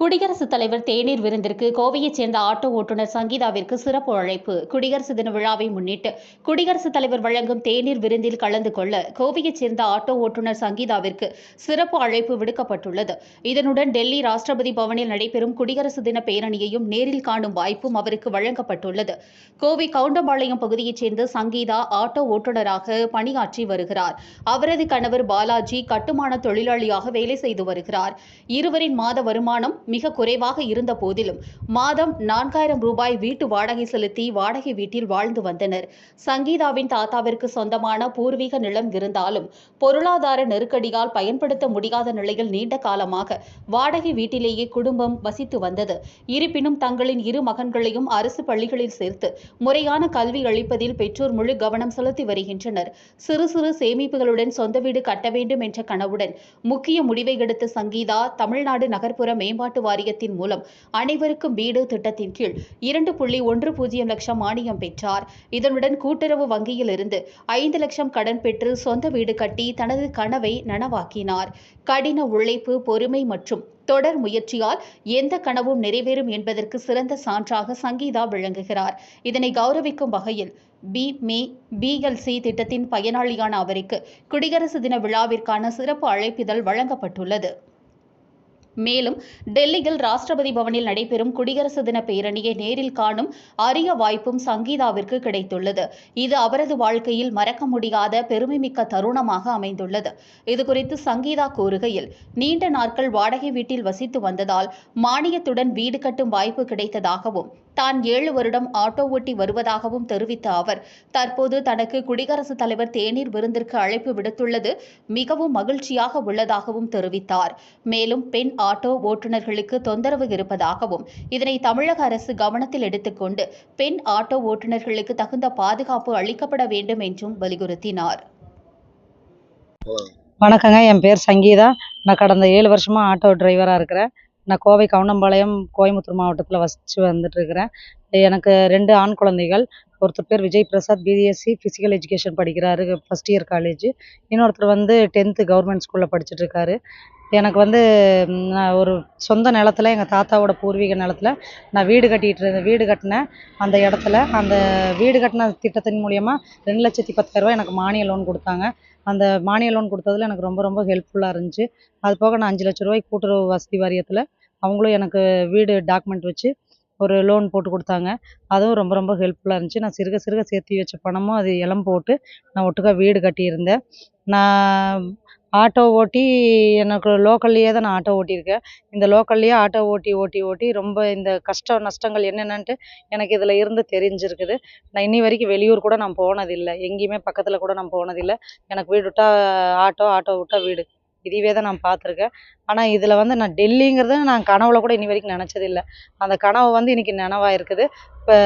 குடியரசுத் தலைவர் தேநீர் விருந்திற்கு கோவையைச் சேர்ந்த ஆட்டோ ஓட்டுநர் சங்கீதாவிற்கு சிறப்பு அழைப்பு. குடியரசு தின விழாவை முன்னிட்டு குடியரசுத் தலைவர் வழங்கும் தேநீர் விருந்தில் கலந்து கொள்ள கோவையைச் சேர்ந்த ஆட்டோ ஓட்டுநர் சங்கீதாவிற்கு சிறப்பு அழைப்பு விடுக்கப்பட்டுள்ளது. இதனுடன் டெல்லி ராஷ்டிரபதி பவனில் நடைபெறும் குடியரசு தின பேரணியையும் நேரில் காணும் வாய்ப்பும் அவருக்கு வழங்கப்பட்டுள்ளது. கோவை கவுண்டம்பாளையம் பகுதியைச் சேர்ந்த சங்கீதா ஆட்டோ ஓட்டுநராக பணியாற்றி வருகிறார். அவரது கணவர் பாலாஜி கட்டுமான தொழிலாளியாக வேலை செய்து வருகிறார். இருவரின் மாத வருமானம் மிக குறைவாக இருந்த போதிலும் மாதம் 4000 ரூபாய் வீட்டு வாடகை செலுத்தி வாடகை வீட்டில் வாழ்ந்து வந்தனர். சங்கீதாவின் தாத்தாவிற்கு சொந்தமான பூர்வீக நிலம் இருந்தாலும் பொருளாதார நெருக்கடியால் பயன்படுத்த முடியாத நிலையில் நீண்ட காலமாக வாடகை வீட்டிலேயே குடும்பம் வசித்து வந்தது. இருப்பினும் தங்களின் இரு மகன்களையும் அரசு பள்ளிகளில் சேர்த்து முறையான கல்வி அளிப்பதில் பெற்றோர் முழு கவனம் செலுத்தி வருகின்றனர். சிறு சிறு சேமிப்புகளுடன் சொந்த வீடு கட்ட வேண்டும் என்ற கனவுடன் முக்கிய முடிவை எடுத்த சங்கீதா தமிழ்நாடு நகர்ப்புற மேம்பாட்டு வாரியத்தின் மூலம் அனைவருக்கும் வீடு திட்டத்தின் கீழ் 2.10 லட்சம் மானியம் பெற்றார். இதனுடன் கூட்டுறவு வங்கியில் இருந்து 5 லட்சம் கடன் பெற்று சொந்த வீடு கட்டி தனது கனவை நனவாக்கினார். கடின உழைப்பு, பொறுமை மற்றும் தொடர் முயற்சியால் எந்த கனவும் நிறைவேறும் என்பதற்கு சிறந்த சான்றாக சங்கீதா விளங்குகிறார். இதனை கௌரவிக்கும் வகையில் BLC திட்டத்தின் பயனாளியான அவருக்கு குடியரசு தின விழாவிற்கான சிறப்பு அழைப்பிதழ் வழங்கப்பட்டுள்ளது. மேலும் டெல்லியில் ராஷ்டிரபதி பவனில் நடைபெறும் குடியரசு தின பேரணியை நேரில் காணும் அரிய வாய்ப்பும் சங்கீதாவிற்கு கிடைத்துள்ளது. இது அவரது வாழ்க்கையில் மறக்க முடியாத பெருமைமிக்க தருணமாக அமைந்துள்ளது. இதுகுறித்து சங்கீதா கூறுகையில், நீண்ட நாட்கள் வாடகை வீட்டில் வசித்து வந்ததால் மானியத்துடன் வீடு கட்டும் வாய்ப்பு கிடைத்ததாகவும் தான் 7 வருடம் ஆட்டோ ஓட்டி வருவதாகவும் தெரிவித்த அவர், தற்போது தனக்கு குடியரசுத் தலைவர் தேநீர் விருந்திற்கு அழைப்பு விடுத்துள்ளது மிகவும் மகிழ்ச்சியாக உள்ளதாகவும் தெரிவித்தார். மேலும் பெண் ஆட்டோ ஓட்டுநர்களுக்கு தொந்தரவு இருப்பதாகவும் இதனை தமிழக அரசு கவனத்தில் எடுத்துக்கொண்டு பெண் ஆட்டோ ஓட்டுநர்களுக்கு தகுந்த பாதுகாப்பு அளிக்கப்பட வேண்டும் என்றும் வலியுறுத்தினார். வணக்கங்க, என் பேர் சங்கீதா. நான் கடந்த 7 வருஷமா ஆட்டோ டிரைவராக இருக்கிறேன். நான் கோவை கவுண்டம்பாளையம் கோயம்புத்தூர் மாவட்டத்தில் வசித்து வந்துட்டுருக்கிறேன். எனக்கு 2 ஆண் குழந்தைகள். ஒருத்தர் பேர் Vijay Prasad, BSc physical education படிக்கிறாரு, ஃபஸ்ட் இயர் காலேஜ். இன்னொருத்தர் 10th கவர்மெண்ட் ஸ்கூலில் படிச்சுட்ருக்காரு. எனக்கு நான் ஒரு சொந்த நிலத்துல, எங்கள் தாத்தாவோட பூர்வீக நிலத்துல நான் வீடு கட்டினேன். அந்த இடத்துல அந்த வீடு கட்டின திட்டத்தின் மூலயமா 2,10,000 எனக்கு மானிய லோன் கொடுத்தாங்க. அந்த மானிய லோன் கொடுத்ததுல எனக்கு ரொம்ப ரொம்ப ஹெல்ப்ஃபுல்லாக இருந்துச்சு. அது போக நான் 5 லட்ச ரூபாய்க்கு கூட்டுறவு வசதி வாரியத்தில் அவங்களும் எனக்கு வீடு டாக்குமெண்ட் வச்சு ஒரு லோன் போட்டு கொடுத்தாங்க. அதுவும் ரொம்ப ரொம்ப ஹெல்ப்ஃபுல்லாக இருந்துச்சு. நான் சிறுக சிறுக சேர்த்து வச்ச பணமும் அது எல்லாம் போட்டு நான் ஒட்டுக்கா வீடு கட்டியிருந்தேன். நான் ஆட்டோ ஓட்டி எனக்கு லோக்கல்லையே தான் நான் ஆட்டோ ஓட்டியிருக்கேன். இந்த லோக்கல்லையே ஆட்டோ ஓட்டி ரொம்ப இந்த கஷ்ட நஷ்டங்கள் என்னென்னன்ட்டு எனக்கு இதில் இருந்து தெரிஞ்சிருக்குது. நான் இன்னி வரைக்கும் வெளியூர் கூட நான் போனதில்லை. எங்கேயுமே பக்கத்தில் கூட நான் போனதில்லை. எனக்கு வீடு விட்டால் ஆட்டோ விட்டால் வீடு, இதுவே தான் நான் பார்த்துருக்கேன். ஆனால் இதில் நான் டெல்லிங்கிறது நான் கனவுல கூட இன்னி வரைக்கும் நினச்சதில்லை. அந்த கனவு இன்னைக்கு நனவாக இருக்குது. இப்போ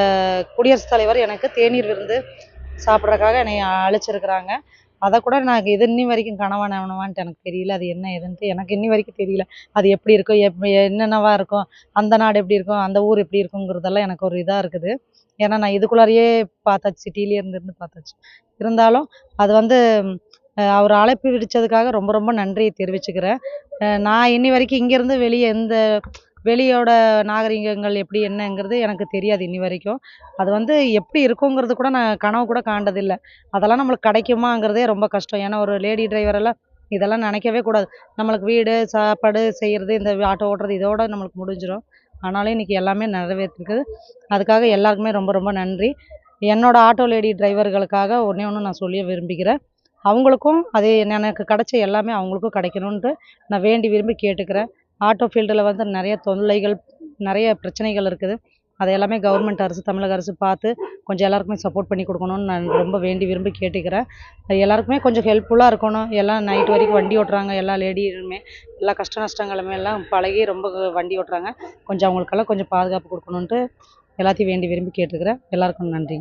குடியரசுத் தலைவர் எனக்கு தேநீர் விருந்து சாப்பிட்றதுக்காக என்னை அழைச்சிருக்கிறாங்க. அதை கூட நான் இது இன்னி வரைக்கும் நனவான்ட்டு எனக்கு தெரியல. அது என்ன ஏதுன்ட்டு எனக்கு இன்னி வரைக்கும் தெரியல. அது எப்படி இருக்கும், என்னென்னவா இருக்கும், அந்த நாடு எப்படி இருக்கும், அந்த ஊர் எப்படி இருக்குங்கிறதெல்லாம் எனக்கு ஒரு இதாக இருக்குது. ஏன்னா நான் இதுக்குள்ளாரையே பார்த்தாச்சு, சிட்டிலேயே இருந்து பார்த்தாச்சு. இருந்தாலும் அது அவர் அழைப்பு விடுத்ததுக்காக ரொம்ப ரொம்ப நன்றி தெரிவிச்சுக்கிறேன். நான் இன்னி வரைக்கும் இங்கேருந்து வெளியோட நாகரிகங்கள் எப்படி என்னங்கிறது எனக்கு தெரியாது இன்னி வரைக்கும். அது எப்படி இருக்குங்கிறது கூட நான் கனவு கூட காண்டதில்லை. அதெல்லாம் நம்மளுக்கு கிடைக்குமாங்கிறதே ரொம்ப கஷ்டம். ஏன்னா ஒரு லேடி டிரைவரெல்லாம் இதெல்லாம் நினைக்கவே கூடாது. நம்மளுக்கு வீடு, சாப்பாடு செய்கிறது, இந்த ஆட்டோ ஓட்டுறது இதோட நம்மளுக்கு முடிஞ்சிடும். ஆனாலும் இன்னைக்கு எல்லாமே நிறைவேற்றிருக்குது. அதுக்காக எல்லாருக்குமே ரொம்ப ரொம்ப நன்றி. என்னோட ஆட்டோ லேடி டிரைவர்களுக்காக ஒன்றே ஒன்று நான் சொல்ல விரும்பிக்கிறேன். அவங்களுக்கும் அதே எனக்கு கிடைச்ச எல்லாமே அவங்களுக்கும் கிடைக்கணுன்ட்டு நான் வேண்டி விரும்பி கேட்டுக்கிறேன். ஆட்டோ ஃபீல்டில் நிறைய தொல்லைகள், நிறைய பிரச்சனைகள் இருக்குது. அதை எல்லாமே கவர்மெண்ட் அரசு, தமிழக அரசு பார்த்து கொஞ்சம் எல்லாருக்குமே சப்போர்ட் பண்ணி கொடுக்கணும்னு நான் ரொம்ப வேண்டி விரும்பி கேட்டுக்கிறேன். எல்லாருக்குமே கொஞ்சம் ஹெல்ப்ஃபுல்லாக இருக்கணும். எல்லாம் நைட் வரைக்கும் வண்டி ஓட்டுறாங்க, எல்லா லேடியுமே எல்லா கஷ்ட நஷ்டங்களுமே எல்லாம் பழகி ரொம்ப வண்டி ஓட்டுறாங்க. கொஞ்சம் அவங்களுக்கெல்லாம் கொஞ்சம் பாதுகாப்பு கொடுக்கணுன்ட்டு எல்லாத்தையும் வேண்டி விரும்பி கேட்டுக்கிறேன். எல்லாருக்கும் நன்றி.